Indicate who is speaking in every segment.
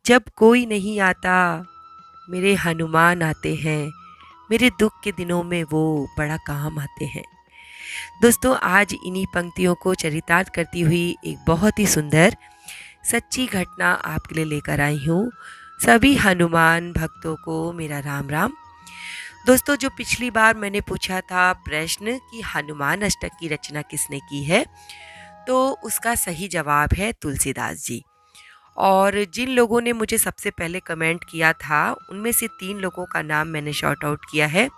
Speaker 1: जब कोई नहीं आता मेरे हनुमान आते हैं, मेरे दुख के दिनों में वो बड़ा काम आते हैं। दोस्तों, आज इन्हीं पंक्तियों को चरितार्थ करती हुई एक बहुत ही सुंदर सच्ची घटना आपके लिए लेकर आई हूँ। सभी हनुमान भक्तों को मेरा राम राम। दोस्तों, जो पिछली बार मैंने पूछा था प्रश्न कि हनुमान अष्टक की रचना किसने की है, तो उसका सही जवाब है तुलसीदास जी। और जिन लोगों ने मुझे सबसे पहले कमेंट किया था, उनमें से 3 लोगों का नाम मैंने शॉर्ट आउट किया है,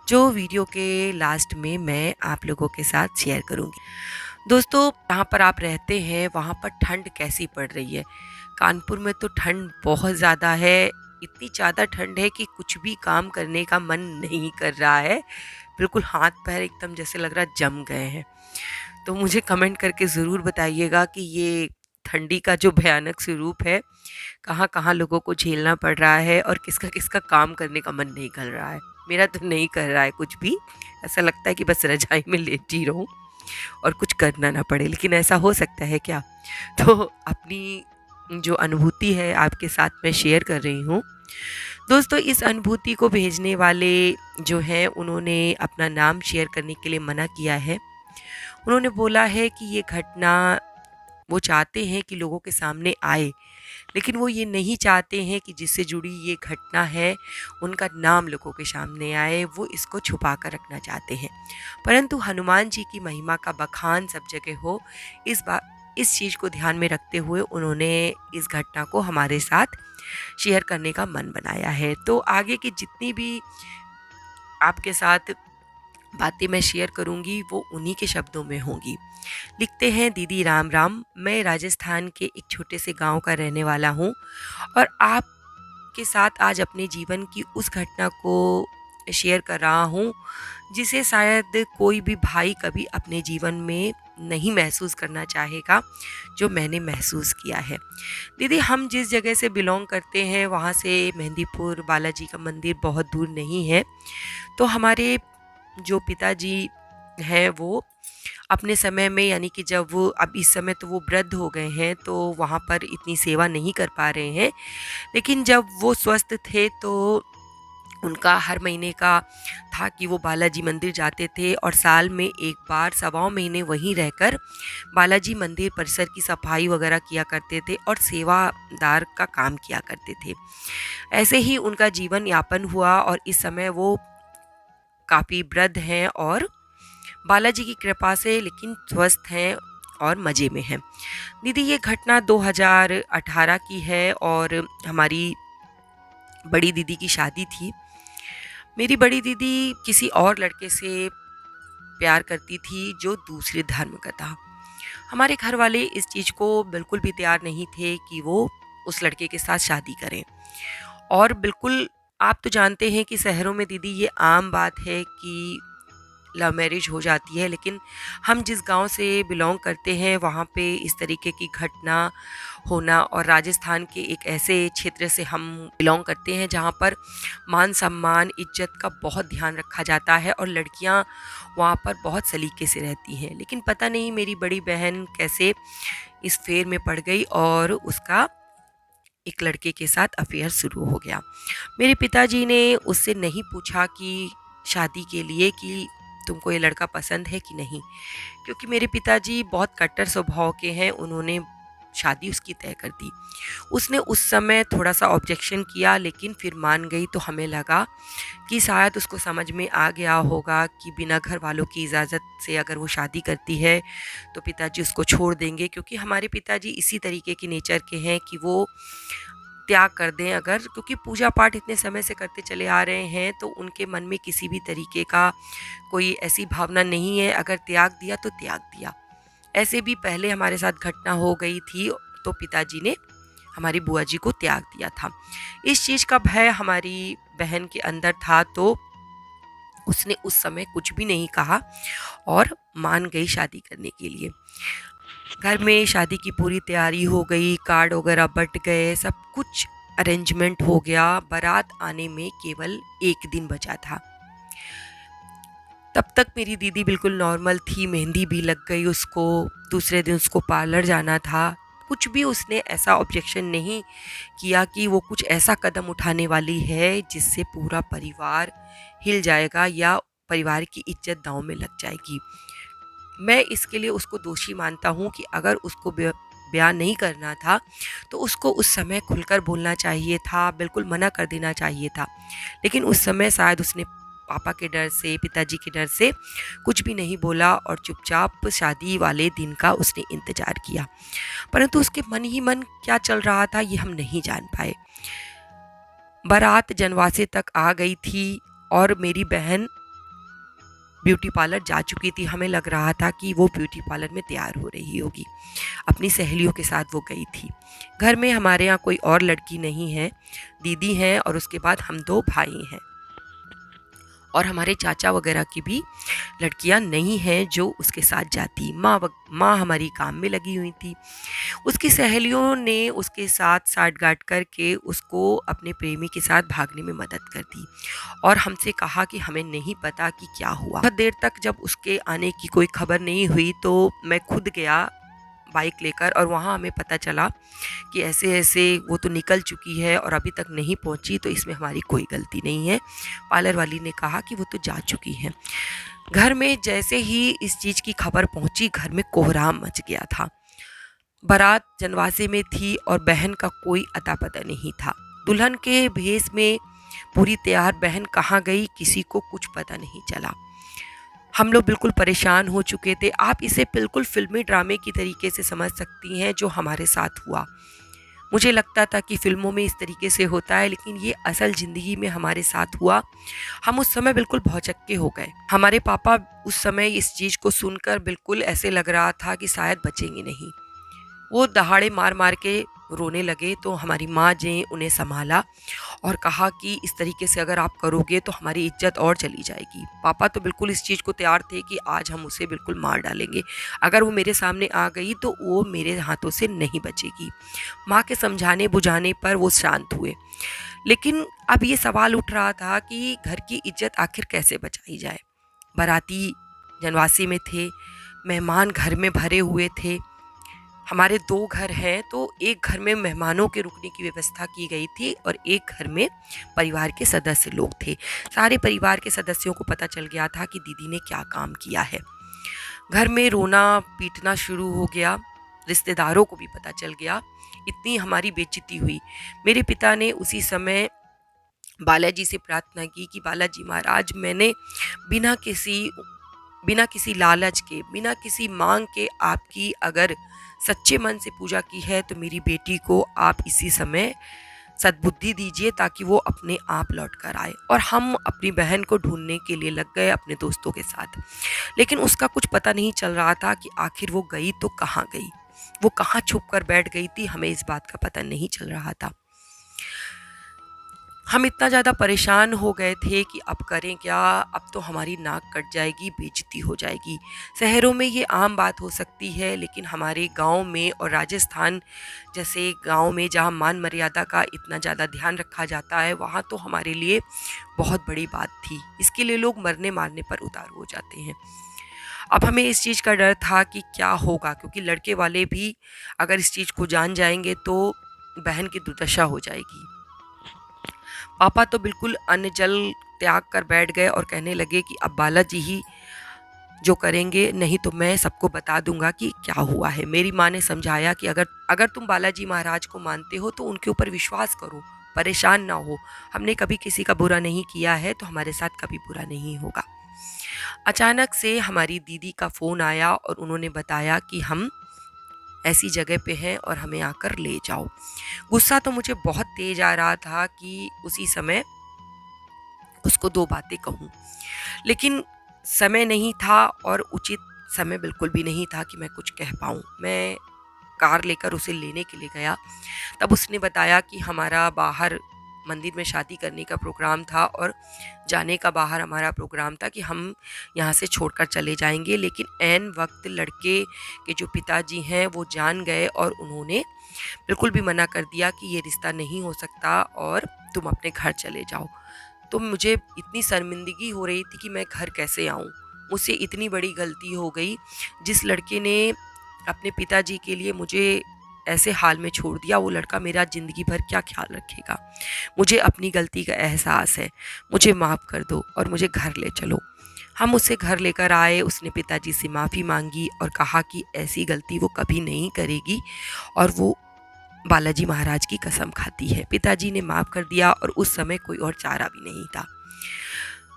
Speaker 1: जो वीडियो के लास्ट में मैं आप लोगों के साथ शेयर करूँगी। दोस्तों, जहाँ पर आप रहते हैं वहाँ पर ठंड कैसी पड़ रही है? कानपुर में तो ठंड बहुत ज़्यादा है, इतनी ज़्यादा ठंड है कि कुछ भी काम करने का मन नहीं कर रहा है। बिल्कुल हाथ-पैर एकदम जैसे लग रहा है जम गए हैं। तो मुझे कमेंट करके ज़रूर बताइएगा कि ये ठंडी का जो भयानक स्वरूप है, कहाँ-कहाँ लोगों को झेलना पड़ रहा है और किसका-किसका काम करने का मन नहीं कर रहा है। मेरा तो नहीं कर रहा है कुछ भी, ऐसा लगता है कि बस रज़ाई में लेटी रहूँ और कुछ करना ना पड़े, लेकिन ऐसा हो सकता है क्या? तो अपनी जो अनुभूति है आपके साथ मैं शेयर कर रही हूँ। दोस्तों, इस अनुभूति को भेजने वाले जो हैं उन्होंने अपना नाम शेयर करने के लिए मना किया है। उन्होंने बोला है कि ये घटना वो चाहते हैं कि लोगों के सामने आए, लेकिन वो ये नहीं चाहते हैं कि जिससे जुड़ी ये घटना है उनका नाम लोगों के सामने आए, वो इसको छुपा कर रखना चाहते हैं। परंतु हनुमान जी की महिमा का बखान सब जगह हो, इस चीज़ को ध्यान में रखते हुए उन्होंने इस घटना को हमारे साथ शेयर करने का मन बनाया है। तो आगे की जितनी भी आपके साथ बातें मैं शेयर करूंगी वो उन्हीं के शब्दों में होंगी। लिखते हैं दीदी राम राम, मैं राजस्थान के एक छोटे से गांव का रहने वाला हूं और आपके साथ आज अपने जीवन की उस घटना को शेयर कर रहा हूं जिसे शायद कोई भी भाई कभी अपने जीवन में नहीं महसूस करना चाहेगा, जो मैंने महसूस किया है। दीदी, हम जिस जगह से बिलोंग करते हैं वहाँ से मेहंदीपुर बालाजी का मंदिर बहुत दूर नहीं है। तो हमारे जो पिताजी हैं वो अपने समय में, यानी कि जब वो अब इस समय तो वो वृद्ध हो गए हैं तो वहाँ पर इतनी सेवा नहीं कर पा रहे हैं, लेकिन जब वो स्वस्थ थे तो उनका हर महीने का था कि वो बालाजी मंदिर जाते थे और साल में एक बार सवा महीने वहीं रहकर बालाजी मंदिर परिसर की सफाई वगैरह किया करते थे और सेवादार का काम किया करते थे। ऐसे ही उनका जीवन यापन हुआ और इस समय वो काफ़ी वृद्ध हैं और बालाजी की कृपा से लेकिन स्वस्थ हैं और मज़े में हैं। दीदी, ये घटना 2018 की है और हमारी बड़ी दीदी की शादी थी। मेरी बड़ी दीदी किसी और लड़के से प्यार करती थी जो दूसरे धर्म का था। हमारे घर वाले इस चीज़ को बिल्कुल भी तैयार नहीं थे कि वो उस लड़के के साथ शादी करें। और बिल्कुल, आप तो जानते हैं कि शहरों में दीदी ये आम बात है कि लव मैरिज हो जाती है, लेकिन हम जिस गांव से बिलोंग करते हैं वहाँ पे इस तरीके की घटना होना, और राजस्थान के एक ऐसे क्षेत्र से हम बिलोंग करते हैं जहाँ पर मान सम्मान इज्जत का बहुत ध्यान रखा जाता है और लड़कियाँ वहाँ पर बहुत सलीके से रहती हैं। लेकिन पता नहीं मेरी बड़ी बहन कैसे इस फेर में पड़ गई और उसका एक लड़के के साथ अफेयर शुरू हो गया। मेरे पिताजी ने उससे नहीं पूछा कि शादी के लिए कि तुमको ये लड़का पसंद है कि नहीं, क्योंकि मेरे पिताजी बहुत कट्टर स्वभाव के हैं। उन्होंने शादी उसकी तय कर दी। उसने उस समय थोड़ा सा ऑब्जेक्शन किया, लेकिन फिर मान गई। तो हमें लगा कि शायद उसको समझ में आ गया होगा कि बिना घर वालों की इजाज़त से अगर वो शादी करती है तो पिताजी उसको छोड़ देंगे, क्योंकि हमारे पिताजी इसी तरीके की नेचर के हैं कि वो त्याग कर दें अगर, क्योंकि पूजा पाठ इतने समय से करते चले आ रहे हैं तो उनके मन में किसी भी तरीके का कोई ऐसी भावना नहीं है, अगर त्याग दिया तो त्याग दिया। ऐसे भी पहले हमारे साथ घटना हो गई थी, तो पिताजी ने हमारी बुआ जी को त्याग दिया था। इस चीज़ का भय हमारी बहन के अंदर था, तो उसने उस समय कुछ भी नहीं कहा और मान गई शादी करने के लिए। घर में शादी की पूरी तैयारी हो गई, कार्ड वगैरह बट गए, सब कुछ अरेंजमेंट हो गया। बारात आने में केवल 1 दिन बचा था। तब तक मेरी दीदी बिल्कुल नॉर्मल थी, मेहंदी भी लग गई उसको, दूसरे दिन उसको पार्लर जाना था। कुछ भी उसने ऐसा ऑब्जेक्शन नहीं किया कि वो कुछ ऐसा कदम उठाने वाली है जिससे पूरा परिवार हिल जाएगा या परिवार की इज्जत दांव में लग जाएगी। मैं इसके लिए उसको दोषी मानता हूँ कि अगर उसको बयान नहीं करना था तो उसको उस समय खुलकर बोलना चाहिए था, बिल्कुल मना कर देना चाहिए था। लेकिन उस समय शायद उसने पापा के डर से, पिताजी के डर से कुछ भी नहीं बोला और चुपचाप शादी वाले दिन का उसने इंतज़ार किया। परंतु उसके मन ही मन क्या चल रहा था ये हम नहीं जान पाए। बारात जनवासे तक आ गई थी और मेरी बहन ब्यूटी पार्लर जा चुकी थी। हमें लग रहा था कि वो ब्यूटी पार्लर में तैयार हो रही होगी, अपनी सहेलियों के साथ वो गई थी। घर में हमारे यहाँ कोई और लड़की नहीं है, दीदी हैं और उसके बाद हम 2 भाई हैं और हमारे चाचा वगैरह की भी लड़कियां नहीं हैं जो उसके साथ जाती। माँ हमारी काम में लगी हुई थी। उसकी सहेलियों ने उसके साथ साठगांठ करके उसको अपने प्रेमी के साथ भागने में मदद कर दी और हमसे कहा कि हमें नहीं पता कि क्या हुआ। बहुत देर तक जब उसके आने की कोई खबर नहीं हुई तो मैं खुद गया बाइक लेकर और वहाँ हमें पता चला कि ऐसे ऐसे वो तो निकल चुकी है और अभी तक नहीं पहुँची, तो इसमें हमारी कोई गलती नहीं है। पार्लर वाली ने कहा कि वो तो जा चुकी है। घर में जैसे ही इस चीज़ की खबर पहुँची, घर में कोहराम मच गया था। बारात जनवासे में थी और बहन का कोई अता पता नहीं था। दुल्हन के भेष में पूरी तैयार बहन कहाँ गई किसी को कुछ पता नहीं चला। हम लोग बिल्कुल परेशान हो चुके थे। आप इसे बिल्कुल फिल्मी ड्रामे की तरीके से समझ सकती हैं जो हमारे साथ हुआ। मुझे लगता था कि फ़िल्मों में इस तरीके से होता है, लेकिन ये असल ज़िंदगी में हमारे साथ हुआ। हम उस समय बिल्कुल भौचक्के हो गए। हमारे पापा उस समय इस चीज़ को सुनकर बिल्कुल ऐसे लग रहा था कि शायद बचेंगे नहीं। वो दहाड़े मार मार के रोने लगे, तो हमारी माँ ने उन्हें संभाला और कहा कि इस तरीके से अगर आप करोगे तो हमारी इज्जत और चली जाएगी। पापा तो बिल्कुल इस चीज़ को तैयार थे कि आज हम उसे बिल्कुल मार डालेंगे। अगर वो मेरे सामने आ गई तो वो मेरे हाथों से नहीं बचेगी। माँ के समझाने बुझाने पर वो शांत हुए। लेकिन अब ये सवाल उठ रहा था कि घर की इज्जत आखिर कैसे बचाई जाए। बाराती जनवासी में थे, मेहमान घर में भरे हुए थे। हमारे 2 घर हैं, तो एक घर में मेहमानों के रुकने की व्यवस्था की गई थी और एक घर में परिवार के सदस्य लोग थे। सारे परिवार के सदस्यों को पता चल गया था कि दीदी ने क्या काम किया है। घर में रोना पीटना शुरू हो गया। रिश्तेदारों को भी पता चल गया। इतनी हमारी बेइज्जती हुई। मेरे पिता ने उसी समय बालाजी से प्रार्थना की कि बालाजी महाराज, मैंने बिना किसी लालच के, बिना किसी मांग के आपकी अगर सच्चे मन से पूजा की है तो मेरी बेटी को आप इसी समय सद्बुद्धि दीजिए ताकि वो अपने आप लौट कर आए। और हम अपनी बहन को ढूंढने के लिए लग गए अपने दोस्तों के साथ। लेकिन उसका कुछ पता नहीं चल रहा था कि आखिर वो गई तो कहाँ गई, वो कहाँ छुप कर बैठ गई थी, हमें इस बात का पता नहीं चल रहा था। हम इतना ज़्यादा परेशान हो गए थे कि अब करें क्या, अब तो हमारी नाक कट जाएगी, बेइज्जती हो जाएगी। शहरों में ये आम बात हो सकती है, लेकिन हमारे गांव में और राजस्थान जैसे गांव में जहां मान मर्यादा का इतना ज़्यादा ध्यान रखा जाता है, वहां तो हमारे लिए बहुत बड़ी बात थी। इसके लिए लोग मरने मारने पर उतार हो जाते हैं। अब हमें इस चीज़ का डर था कि क्या होगा, क्योंकि लड़के वाले भी अगर इस चीज़ को जान जाएंगे तो बहन की दुर्दशा हो जाएगी। पापा तो बिल्कुल अन्न जल त्याग कर बैठ गए और कहने लगे कि अब बालाजी ही जो करेंगे, नहीं तो मैं सबको बता दूंगा कि क्या हुआ है। मेरी माँ ने समझाया कि अगर तुम बालाजी महाराज को मानते हो तो उनके ऊपर विश्वास करो, परेशान ना हो। हमने कभी किसी का बुरा नहीं किया है तो हमारे साथ कभी बुरा नहीं होगा। अचानक से हमारी दीदी का फ़ोन आया और उन्होंने बताया कि हम ऐसी जगह पे हैं और हमें आकर ले जाओ। गुस्सा तो मुझे बहुत तेज आ रहा था कि उसी समय उसको 2 बातें कहूँ, लेकिन समय नहीं था और उचित समय बिल्कुल भी नहीं था कि मैं कुछ कह पाऊँ। मैं कार लेकर उसे लेने के लिए गया। तब उसने बताया कि हमारा बाहर मंदिर में शादी करने का प्रोग्राम था और जाने का बाहर हमारा प्रोग्राम था कि हम यहाँ से छोड़कर चले जाएंगे, लेकिन ऐन वक्त लड़के के जो पिताजी हैं वो जान गए और उन्होंने बिल्कुल भी मना कर दिया कि ये रिश्ता नहीं हो सकता और तुम अपने घर चले जाओ। तो मुझे इतनी शर्मिंदगी हो रही थी कि मैं घर कैसे आऊँ। मुझसे इतनी बड़ी गलती हो गई। जिस लड़के ने अपने पिताजी के लिए मुझे ऐसे हाल में छोड़ दिया, वो लड़का मेरा ज़िंदगी भर क्या ख्याल रखेगा। मुझे अपनी गलती का एहसास है, मुझे माफ़ कर दो और मुझे घर ले चलो। हम उसे घर लेकर आए, उसने पिताजी से माफ़ी मांगी और कहा कि ऐसी गलती वो कभी नहीं करेगी और वो बालाजी महाराज की कसम खाती है। पिताजी ने माफ़ कर दिया और उस समय कोई और चारा भी नहीं था।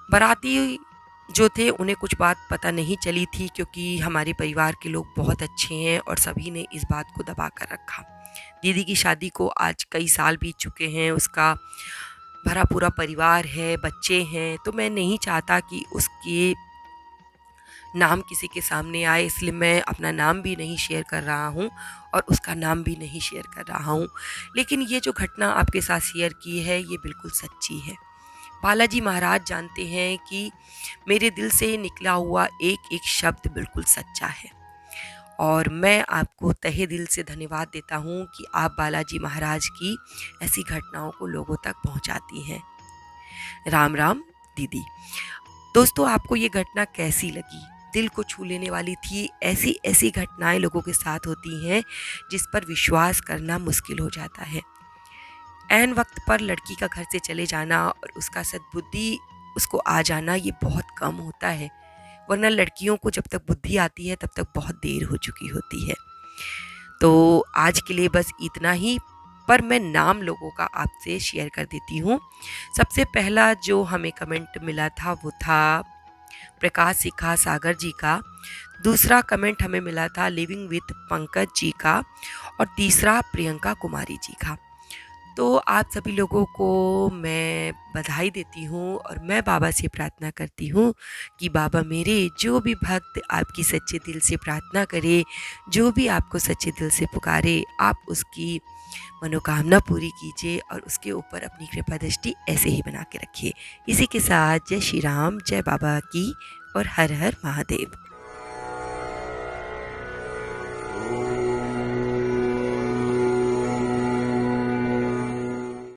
Speaker 1: बाराती जो थे उन्हें कुछ बात पता नहीं चली थी, क्योंकि हमारे परिवार के लोग बहुत अच्छे हैं और सभी ने इस बात को दबा कर रखा। दीदी की शादी को आज कई साल बीत चुके हैं, उसका भरा पूरा परिवार है, बच्चे हैं, तो मैं नहीं चाहता कि उसके नाम किसी के सामने आए, इसलिए मैं अपना नाम भी नहीं शेयर कर रहा हूँ और उसका नाम भी नहीं शेयर कर रहा हूँ। लेकिन ये जो घटना आपके साथ शेयर की है ये बिल्कुल सच्ची है। बालाजी महाराज जानते हैं कि मेरे दिल से निकला हुआ एक एक शब्द बिल्कुल सच्चा है और मैं आपको तहे दिल से धन्यवाद देता हूँ कि आप बालाजी महाराज की ऐसी घटनाओं को लोगों तक पहुँचाती हैं। राम राम दीदी। दोस्तों, आपको ये घटना कैसी लगी? दिल को छू लेने वाली थी। ऐसी ऐसी घटनाएं लोगों के साथ होती हैं जिस पर विश्वास करना मुश्किल हो जाता है। ऐन वक्त पर लड़की का घर से चले जाना और उसका सद्बुद्धि उसको आ जाना ये बहुत कम होता है, वरना लड़कियों को जब तक बुद्धि आती है तब तक बहुत देर हो चुकी होती है। तो आज के लिए बस इतना ही, पर मैं नाम लोगों का आपसे शेयर कर देती हूँ। सबसे पहला जो हमें कमेंट मिला था वो था प्रकाश शिखा सागर जी का। दूसरा कमेंट हमें मिला था लिविंग विथ पंकज जी का और तीसरा प्रियंका कुमारी जी का। तो आप सभी लोगों को मैं बधाई देती हूँ और मैं बाबा से प्रार्थना करती हूँ कि बाबा मेरे, जो भी भक्त आपकी सच्चे दिल से प्रार्थना करे, जो भी आपको सच्चे दिल से पुकारे, आप उसकी मनोकामना पूरी कीजिए और उसके ऊपर अपनी कृपा दृष्टि ऐसे ही बना के रखिए। इसी के साथ जय श्री राम, जय बाबा की और हर हर महादेव।